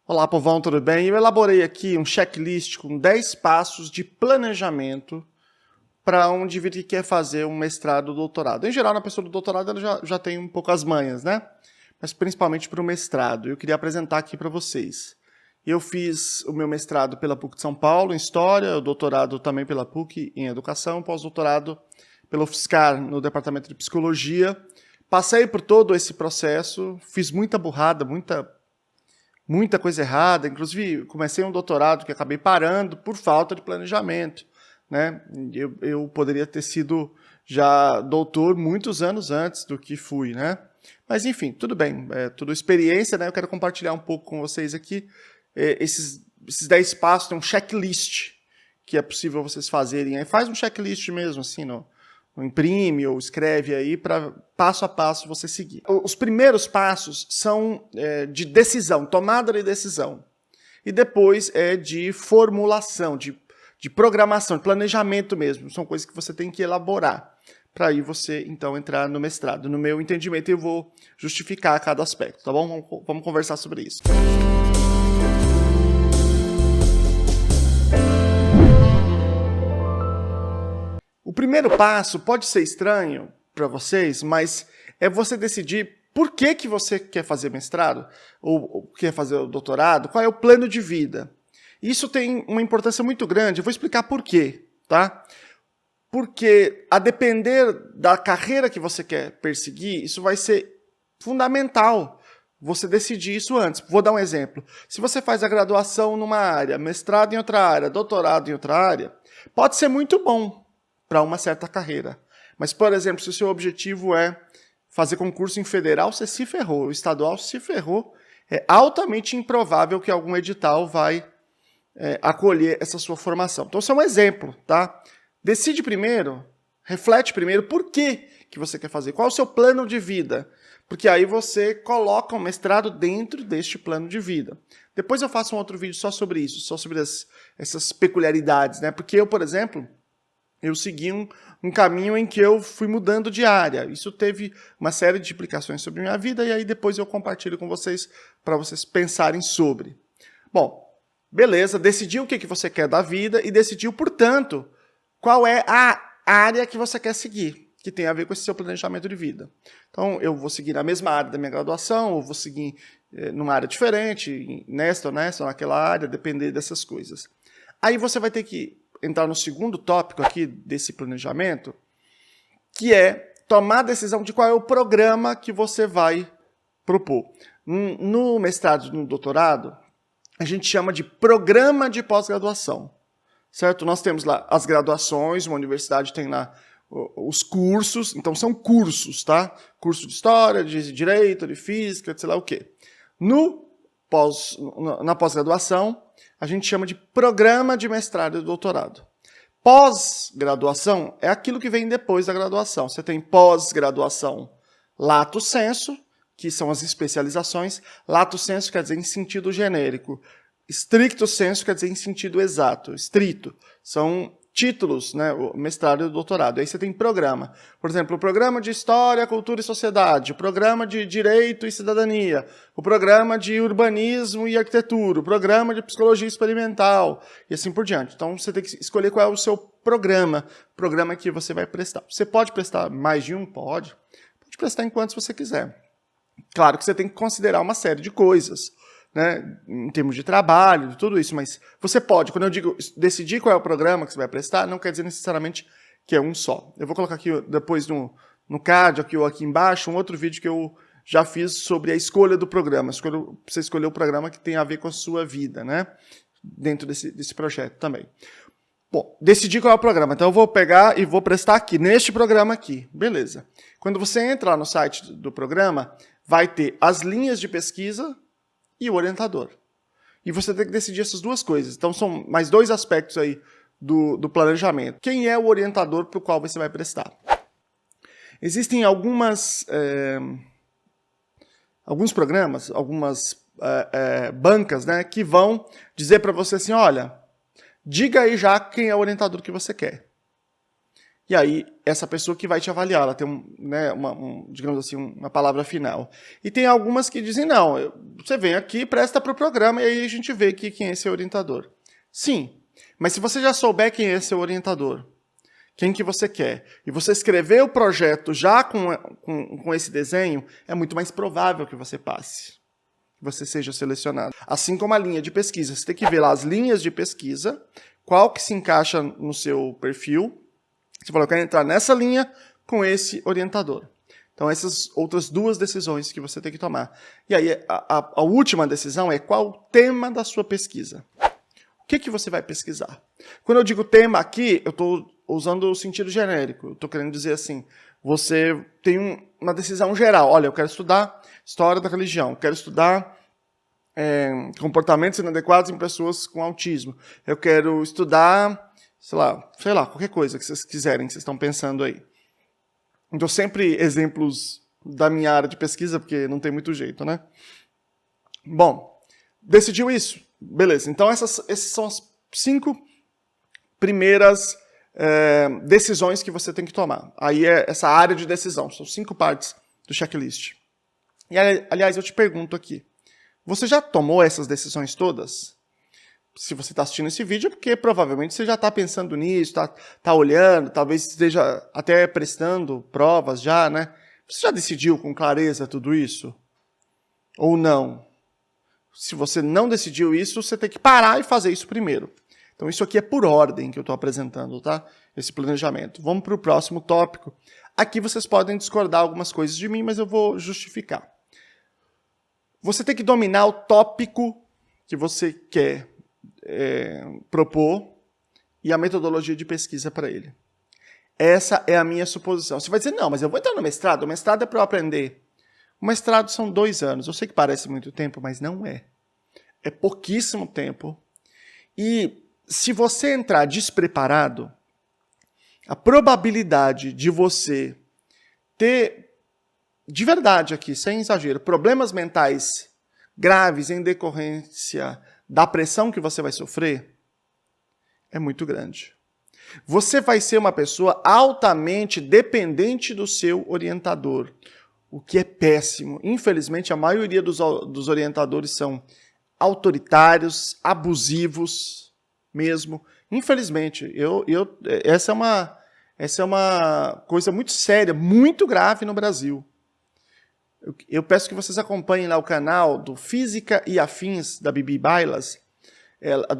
Olá, povão, tudo bem? Eu elaborei aqui um checklist com 10 passos de planejamento para um indivíduo que quer fazer um mestrado ou doutorado. Em geral, na pessoa do doutorado ela já tem um pouco as manhas, né? Mas principalmente para o mestrado. Eu queria apresentar aqui para vocês. Eu fiz o meu mestrado pela PUC de São Paulo em História, o doutorado também pela PUC em Educação, pós-doutorado pela UFSCar no Departamento de Psicologia. Passei por todo esse processo, fiz muita burrada, muita coisa errada, inclusive comecei um doutorado que acabei parando por falta de planejamento, né? Eu poderia ter sido já doutor muitos anos antes do que fui, né? Mas enfim, tudo bem, é tudo experiência, né? Eu quero compartilhar um pouco com vocês aqui esses 10 passos, tem um checklist que é possível vocês fazerem. Aí faz um checklist mesmo, assim, imprime ou escreve aí para passo a passo você seguir. Os primeiros passos são de decisão, tomada de decisão. E depois é de formulação, de programação, de planejamento mesmo. São coisas que você tem que elaborar para aí você, então, entrar no mestrado. No meu entendimento, eu vou justificar cada aspecto, tá bom? Vamos conversar sobre isso. O primeiro passo pode ser estranho para vocês, mas é você decidir por que você quer fazer mestrado ou quer fazer o doutorado, qual é o plano de vida. Isso tem uma importância muito grande, eu vou explicar por quê, tá? Porque a depender da carreira que você quer perseguir, isso vai ser fundamental você decidir isso antes. Vou dar um exemplo. Se você faz a graduação numa área, mestrado em outra área, doutorado em outra área, pode ser muito bom para uma certa carreira. Mas, por exemplo, se o seu objetivo é fazer concurso em federal, você se ferrou. O estadual se ferrou. É altamente improvável que algum edital vai acolher essa sua formação. Então, isso é um exemplo, tá? Decide primeiro, reflete primeiro por que você quer fazer. Qual é o seu plano de vida? Porque aí você coloca um mestrado dentro deste plano de vida. Depois eu faço um outro vídeo só sobre isso, só sobre essas peculiaridades, né? Porque eu, por exemplo, eu segui um caminho em que eu fui mudando de área. Isso teve uma série de implicações sobre a minha vida e aí depois eu compartilho com vocês para vocês pensarem sobre. Bom, beleza, decidiu o que você quer da vida e decidiu, portanto, qual é a área que você quer seguir, que tem a ver com esse seu planejamento de vida. Então, eu vou seguir na mesma área da minha graduação, ou vou seguir numa área diferente, nesta ou naquela área, depender dessas coisas. Aí você vai ter que entrar no segundo tópico aqui desse planejamento, que é tomar a decisão de qual é o programa que você vai propor. No mestrado e no doutorado, a gente chama de programa de pós-graduação, certo? Nós temos lá as graduações, uma universidade tem lá os cursos, então são cursos, tá? Curso de História, de Direito, de Física, sei lá o quê. Na pós-graduação, a gente chama de programa de mestrado e doutorado. Pós-graduação é aquilo que vem depois da graduação. Você tem pós-graduação lato sensu, que são as especializações. Lato sensu quer dizer em sentido genérico. Stricto sensu quer dizer em sentido exato, estrito. São títulos, né, o mestrado e o doutorado. Aí você tem programa. Por exemplo, o programa de História, Cultura e Sociedade, o programa de Direito e Cidadania, o programa de Urbanismo e Arquitetura, o programa de Psicologia Experimental, e assim por diante. Então, você tem que escolher qual é o seu programa que você vai prestar. Você pode prestar mais de um? Pode. Pode prestar em quantos você quiser. Claro que você tem que considerar uma série de coisas, né, em termos de trabalho, de tudo isso, mas você pode, quando eu digo decidir qual é o programa que você vai prestar, não quer dizer necessariamente que é um só. Eu vou colocar aqui depois no card, aqui ou aqui embaixo, um outro vídeo que eu já fiz sobre a escolha do programa, você escolher o programa que tem a ver com a sua vida, né, dentro desse projeto também. Bom, decidir qual é o programa, então eu vou pegar e vou prestar aqui, neste programa aqui, beleza. Quando você entra lá no site do programa, vai ter as linhas de pesquisa e o orientador. E você tem que decidir essas duas coisas. Então, são mais dois aspectos aí do planejamento. Quem é o orientador para o qual você vai prestar? Existem alguns programas, algumas bancas, né, que vão dizer para você assim, olha, diga aí já quem é o orientador que você quer. E aí, essa pessoa que vai te avaliar, ela tem digamos assim, uma palavra final. E tem algumas que dizem, não, você vem aqui, presta para o programa, e aí a gente vê aqui quem é seu orientador. Sim, mas se você já souber quem é seu orientador, quem que você quer, e você escrever o projeto já com esse desenho, é muito mais provável que você passe, que você seja selecionado. Assim como a linha de pesquisa, você tem que ver lá as linhas de pesquisa, qual que se encaixa no seu perfil. Você falou, eu quero entrar nessa linha com esse orientador. Então, essas outras duas decisões que você tem que tomar. E aí, a última decisão é qual o tema da sua pesquisa. O que você vai pesquisar? Quando eu digo tema aqui, eu estou usando o sentido genérico. Eu estou querendo dizer assim, você tem uma decisão geral. Olha, eu quero estudar história da religião, quero estudar comportamentos inadequados em pessoas com autismo. Eu quero estudar, sei lá, qualquer coisa que vocês quiserem, que vocês estão pensando aí. Então, sempre exemplos da minha área de pesquisa, porque não tem muito jeito, né? Bom, decidiu isso? Beleza. Então, essas são as 5 primeiras decisões que você tem que tomar. Aí é essa área de decisão. São 5 partes do checklist. E, aliás, eu te pergunto aqui. Você já tomou essas decisões todas? Se você está assistindo esse vídeo, é porque provavelmente você já está pensando nisso, está olhando, talvez esteja até prestando provas já, né? Você já decidiu com clareza tudo isso? Ou não? Se você não decidiu isso, você tem que parar e fazer isso primeiro. Então isso aqui é por ordem que eu estou apresentando, tá? Esse planejamento. Vamos para o próximo tópico. Aqui vocês podem discordar algumas coisas de mim, mas eu vou justificar. Você tem que dominar o tópico que você quer propor e a metodologia de pesquisa para ele. Essa é a minha suposição. Você vai dizer, não, mas eu vou entrar no mestrado. O mestrado é para eu aprender. O mestrado são 2 anos. Eu sei que parece muito tempo, mas não é. É pouquíssimo tempo. E se você entrar despreparado, a probabilidade de você ter, de verdade aqui, sem exagero, problemas mentais graves em decorrência da pressão que você vai sofrer é muito grande. Você vai ser uma pessoa altamente dependente do seu orientador, o que é péssimo. Infelizmente, a maioria dos orientadores são autoritários, abusivos mesmo. Infelizmente, essa é uma coisa muito séria, muito grave no Brasil. Eu peço que vocês acompanhem lá o canal do Física e Afins, da Bibi Bailas. A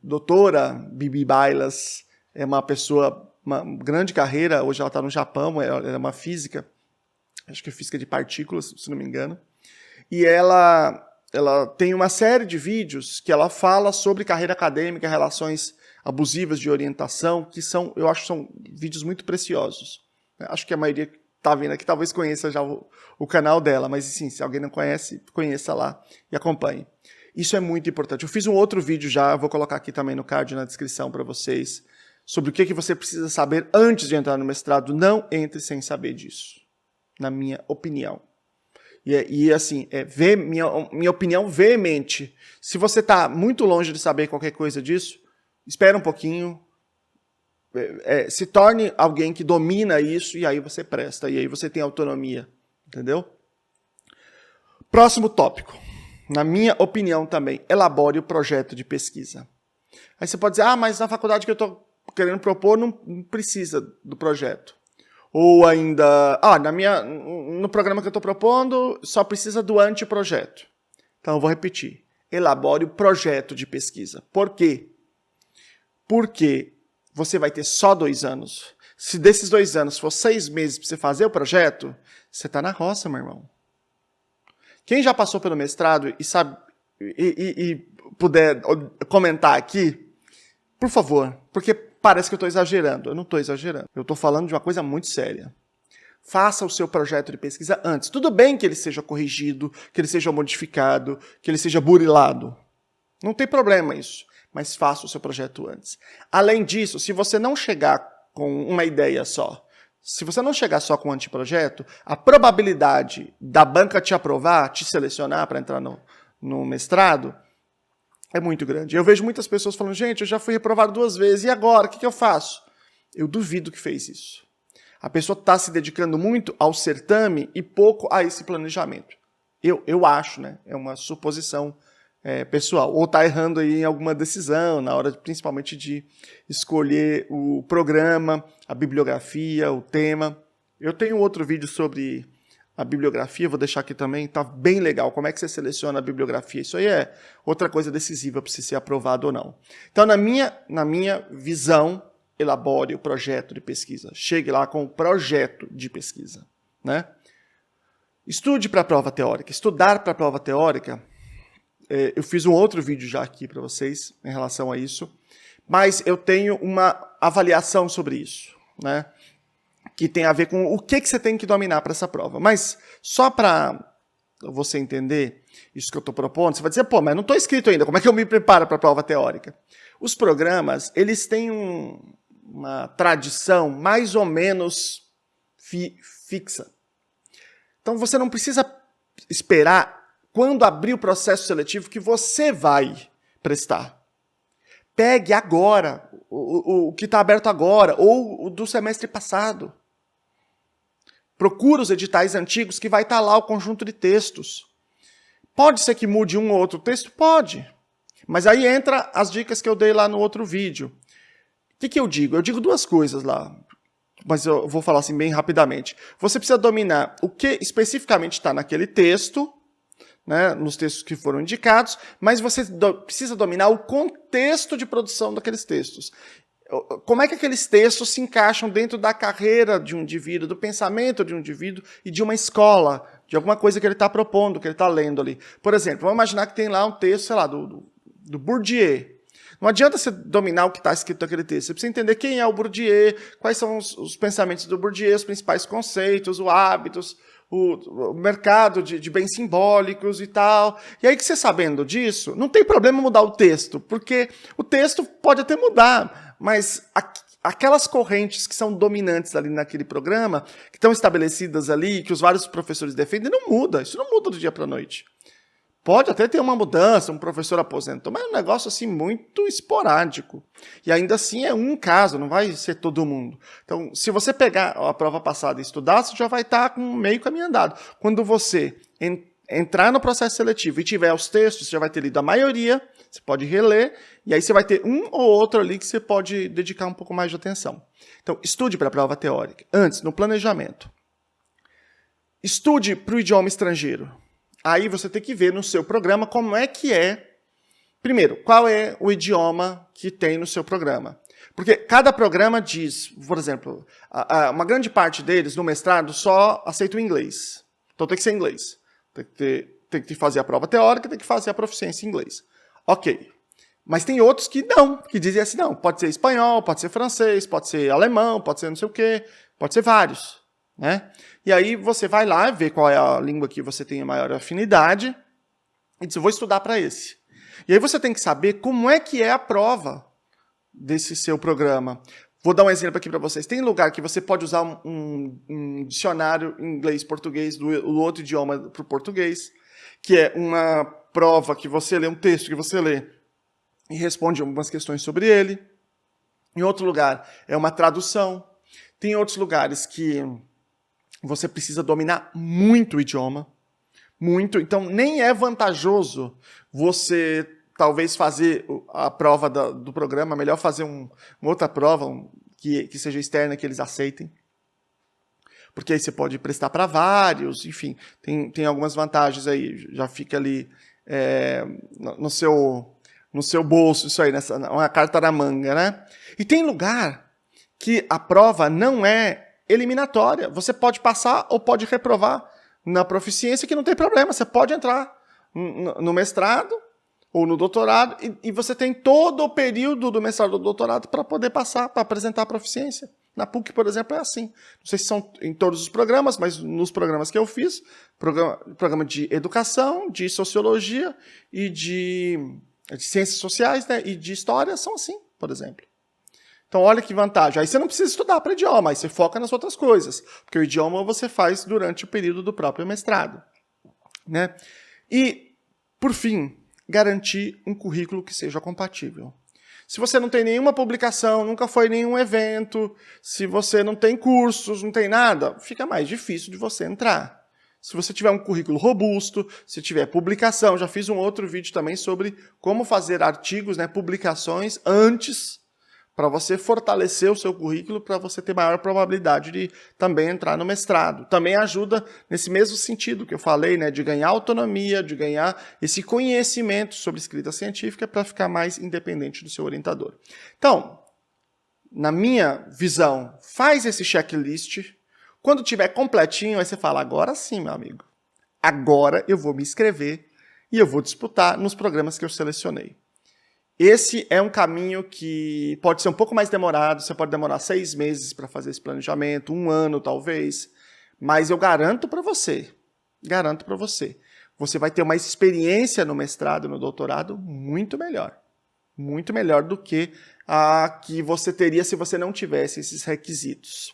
doutora Bibi Bailas é uma pessoa, uma grande carreira, hoje ela está no Japão, ela é uma física, acho que é física de partículas, se não me engano. E ela tem uma série de vídeos que ela fala sobre carreira acadêmica, relações abusivas de orientação, que eu acho que são vídeos muito preciosos. Acho que a maioria está vendo aqui talvez conheça já o canal dela, mas sim, se alguém não conhece, conheça lá e acompanhe. Isso é muito importante. Eu fiz um outro vídeo já, vou colocar aqui também no card, na descrição para vocês, sobre o que você precisa saber antes de entrar no mestrado. Não entre sem saber disso, na minha opinião. E assim, minha opinião veemente. Se você está muito longe de saber qualquer coisa disso, espera um pouquinho, se torne alguém que domina isso e aí você presta, e aí você tem autonomia, entendeu? Próximo tópico. Na minha opinião também, elabore o projeto de pesquisa. Aí você pode dizer, mas na faculdade que eu estou querendo propor não precisa do projeto. Ou ainda, no programa que eu estou propondo só precisa do anteprojeto. Então eu vou repetir, elabore o projeto de pesquisa. Por quê? Porque você vai ter só 2 anos. Se desses 2 anos for 6 meses para você fazer o projeto, você está na roça, meu irmão. Quem já passou pelo mestrado e sabe e puder comentar aqui, por favor, porque parece que eu estou exagerando. Eu não estou exagerando. Eu estou falando de uma coisa muito séria. Faça o seu projeto de pesquisa antes. Tudo bem que ele seja corrigido, que ele seja modificado, que ele seja burilado. Não tem problema isso. Mas faça o seu projeto antes. Além disso, se você não chegar com uma ideia só, se você não chegar só com um anteprojeto, a probabilidade da banca te aprovar, te selecionar para entrar no mestrado, é muito grande. Eu vejo muitas pessoas falando, gente, eu já fui reprovado 2 vezes, e agora? O que eu faço? Eu duvido que fez isso. A pessoa está se dedicando muito ao certame e pouco a esse planejamento. Eu acho, né? É uma suposição pessoal. Ou está errando aí em alguma decisão, na hora principalmente de escolher o programa, a bibliografia, o tema. Eu tenho outro vídeo sobre a bibliografia, vou deixar aqui também, tá bem legal. Como é que você seleciona a bibliografia? Isso aí é outra coisa decisiva para você ser aprovado ou não. Então, na minha visão, elabore o projeto de pesquisa. Chegue lá com o projeto de pesquisa, né? Estude para a prova teórica. Estudar para a prova teórica, eu fiz um outro vídeo já aqui para vocês em relação a isso, mas eu tenho uma avaliação sobre isso, né? Que tem a ver com o que você tem que dominar para essa prova. Mas só para você entender isso que eu estou propondo, você vai dizer, pô, mas não estou inscrito ainda, como é que eu me preparo para a prova teórica? Os programas, eles têm uma tradição mais ou menos fixa. Então você não precisa esperar quando abrir o processo seletivo que você vai prestar. Pegue agora, o que está aberto agora, ou o do semestre passado. Procura os editais antigos que vai estar lá o conjunto de textos. Pode ser que mude um ou outro texto? Pode. Mas aí entra as dicas que eu dei lá no outro vídeo. O que eu digo? Eu digo duas coisas lá, mas eu vou falar assim bem rapidamente. Você precisa dominar o que especificamente está naquele texto, né, nos textos que foram indicados, mas você precisa dominar o contexto de produção daqueles textos. Como é que aqueles textos se encaixam dentro da carreira de um indivíduo, do pensamento de um indivíduo e de uma escola, de alguma coisa que ele está propondo, que ele está lendo ali. Por exemplo, vamos imaginar que tem lá um texto, sei lá, do Bourdieu. Não adianta você dominar o que está escrito naquele texto. Você precisa entender quem é o Bourdieu, quais são os pensamentos do Bourdieu, os principais conceitos, os hábitos, o mercado de bens simbólicos e tal. E aí que você sabendo disso, não tem problema mudar o texto, porque o texto pode até mudar, mas aquelas correntes que são dominantes ali naquele programa, que estão estabelecidas ali, que os vários professores defendem, não muda. Isso não muda do dia para a noite. Pode até ter uma mudança, um professor aposentou, mas é um negócio assim muito esporádico. E ainda assim é um caso, não vai ser todo mundo. Então, se você pegar a prova passada e estudar, você já vai estar com meio caminho andado. Quando você entrar no processo seletivo e tiver os textos, você já vai ter lido a maioria, você pode reler, e aí você vai ter um ou outro ali que você pode dedicar um pouco mais de atenção. Então, estude para a prova teórica. Antes, no planejamento. Estude para o idioma estrangeiro. Aí você tem que ver no seu programa como é que é. Primeiro, qual é o idioma que tem no seu programa? Porque cada programa diz, por exemplo, uma grande parte deles no mestrado só aceita o inglês. Então tem que ser inglês. Tem que fazer a prova teórica, tem que fazer a proficiência em inglês. Ok. Mas tem outros que não, que dizem assim, não, pode ser espanhol, pode ser francês, pode ser alemão, pode ser não sei o quê, pode ser vários. Né? E aí você vai lá, ver qual é a língua que você tem a maior afinidade e diz, eu vou estudar para esse. E aí você tem que saber como é que é a prova desse seu programa. Vou dar um exemplo aqui para vocês. Tem lugar que você pode usar um dicionário inglês-português do outro idioma para o português, que é uma prova que você lê, um texto que você lê e responde algumas questões sobre ele. Em outro lugar, é uma tradução. Tem outros lugares que você precisa dominar muito o idioma, muito. Então, nem é vantajoso você, talvez, fazer a prova do programa, melhor fazer uma outra prova que seja externa, que eles aceitem. Porque aí você pode prestar para vários, enfim, tem algumas vantagens aí, já fica ali no seu bolso, isso aí, uma carta na manga, né? E tem lugar que a prova não é eliminatória. Você pode passar ou pode reprovar na proficiência, que não tem problema. Você pode entrar no mestrado ou no doutorado e você tem todo o período do mestrado ou do doutorado para poder passar, para apresentar a proficiência. Na PUC, por exemplo, é assim. Não sei se são em todos os programas, mas nos programas que eu fiz, programa de educação, de sociologia e de ciências sociais, né, e de história, são assim, por exemplo. Então, olha que vantagem. Aí você não precisa estudar para idioma, aí você foca nas outras coisas. Porque o idioma você faz durante o período do próprio mestrado. Né? E, por fim, garantir um currículo que seja compatível. Se você não tem nenhuma publicação, nunca foi em nenhum evento, se você não tem cursos, não tem nada, fica mais difícil de você entrar. Se você tiver um currículo robusto, se tiver publicação, já fiz um outro vídeo também sobre como fazer artigos, né, publicações antes, para você fortalecer o seu currículo, para você ter maior probabilidade de também entrar no mestrado. Também ajuda nesse mesmo sentido que eu falei, né, de ganhar autonomia, de ganhar esse conhecimento sobre escrita científica para ficar mais independente do seu orientador. Então, na minha visão, faz esse checklist. Quando tiver completinho, aí você fala, agora sim, meu amigo. Agora eu vou me inscrever e eu vou disputar nos programas que eu selecionei. Esse é um caminho que pode ser um pouco mais demorado, você pode demorar 6 meses para fazer esse planejamento, 1 ano talvez, mas eu garanto para você, você vai ter uma experiência no mestrado, no doutorado muito melhor do que a que você teria se você não tivesse esses requisitos.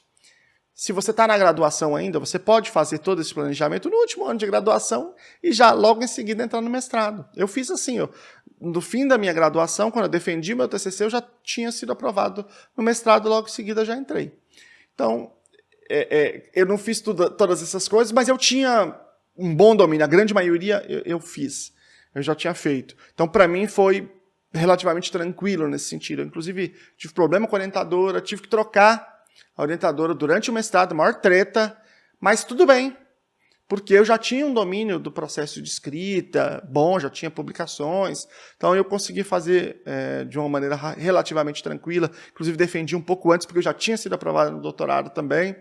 Se você está na graduação ainda, você pode fazer todo esse planejamento no último ano de graduação e já logo em seguida entrar no mestrado. Eu fiz assim, no fim da minha graduação, quando eu defendi meu TCC, eu já tinha sido aprovado no mestrado, logo em seguida já entrei. Então, eu não fiz todas essas coisas, mas eu tinha um bom domínio, a grande maioria eu fiz, eu já tinha feito. Então, para mim, foi relativamente tranquilo nesse sentido. Eu, inclusive, tive problema com a orientadora, tive que trocar a orientadora durante o mestrado, maior treta, mas tudo bem, porque eu já tinha um domínio do processo de escrita, bom, já tinha publicações, então eu consegui fazer de uma maneira relativamente tranquila, inclusive defendi um pouco antes, porque eu já tinha sido aprovado no doutorado também,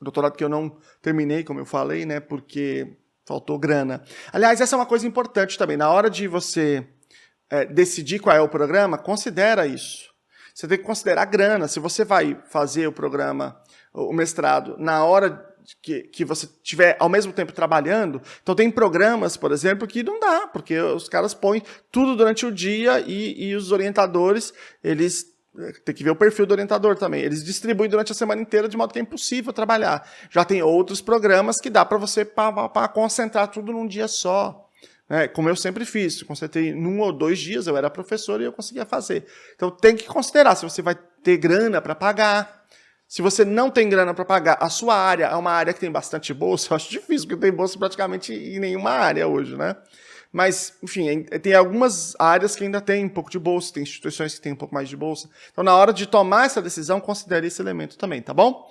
doutorado que eu não terminei, como eu falei, né, porque faltou grana. Aliás, essa é uma coisa importante também, na hora de você decidir qual é o programa, considera isso. Você tem que considerar a grana. Se você vai fazer o programa, o mestrado, na hora que você estiver ao mesmo tempo trabalhando, então tem programas, por exemplo, que não dá, porque os caras põem tudo durante o dia e os orientadores, eles tem que ver o perfil do orientador também, eles distribuem durante a semana inteira de modo que é impossível trabalhar. Já tem outros programas que dá para você concentrar tudo num dia só. Como eu sempre fiz, concentrei em 1 ou 2 dias, eu era professor e eu conseguia fazer. Então tem que considerar se você vai ter grana para pagar. Se você não tem grana para pagar, a sua área é uma área que tem bastante bolsa, eu acho difícil, porque tem bolsa praticamente em nenhuma área hoje, né? Mas, enfim, tem algumas áreas que ainda tem um pouco de bolsa, tem instituições que têm um pouco mais de bolsa. Então, na hora de tomar essa decisão, considere esse elemento também, tá bom?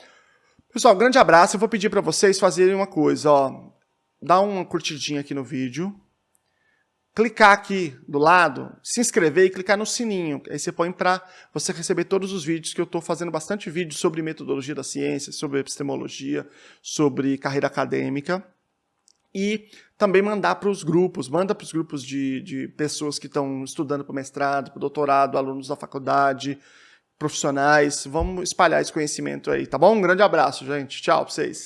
Pessoal, grande abraço. Eu vou pedir para vocês fazerem uma coisa, dá uma curtidinha aqui no vídeo, clicar aqui do lado, se inscrever e clicar no sininho. Aí você põe para você receber todos os vídeos, que eu estou fazendo bastante vídeo sobre metodologia da ciência, sobre epistemologia, sobre carreira acadêmica. E também mandar para os grupos, manda para os grupos de pessoas que estão estudando para o mestrado, para o doutorado, alunos da faculdade, profissionais. Vamos espalhar esse conhecimento aí, tá bom? Um grande abraço, gente. Tchau para vocês.